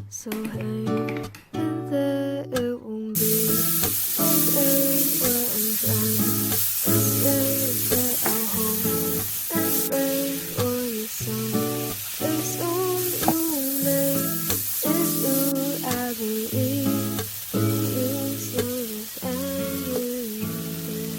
So hang in there, it won't be okay. What I'm trying to say is that I'll hope and pray for you someday soon. You will make it through. I believe in you, so just hang in there.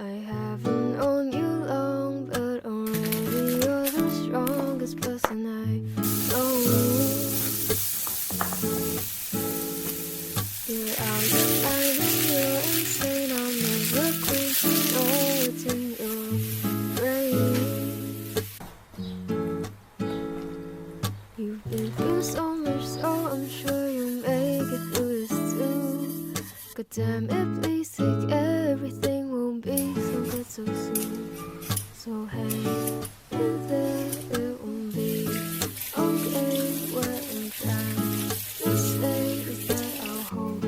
I haven't known you long, but already you're the strongest person I know. You're out your mind and you're insane. I'll never claim to know what's in your brain. You've been through so much, so I'm sure you'll make it through this too. God damn it, please take everything won't be so good so soon. So hang in there, it won't be okay. What I'm trying to say is that I'll hope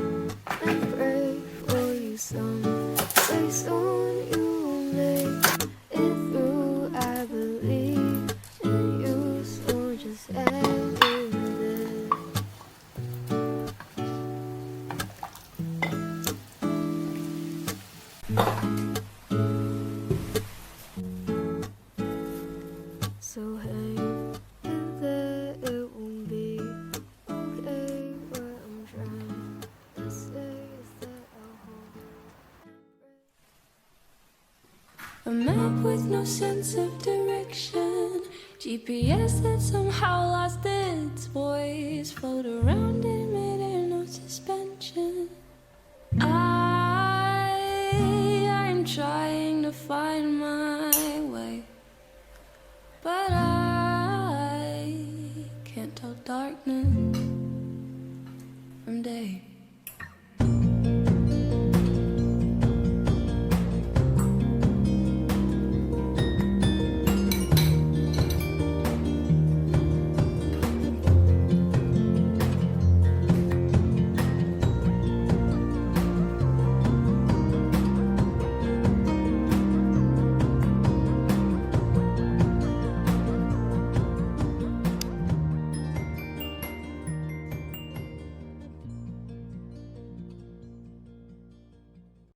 and pray for you someday soon. You will make it through. I believe in you, so just hang in there. So hang in there, it won't be okay. What I'm trying to say is that I'll hope and pray. A map with no sense of direction, GPS that somehow lost its voice, float around in midair, no suspension. I'm trying to find my way, but I can't tell darkness from day.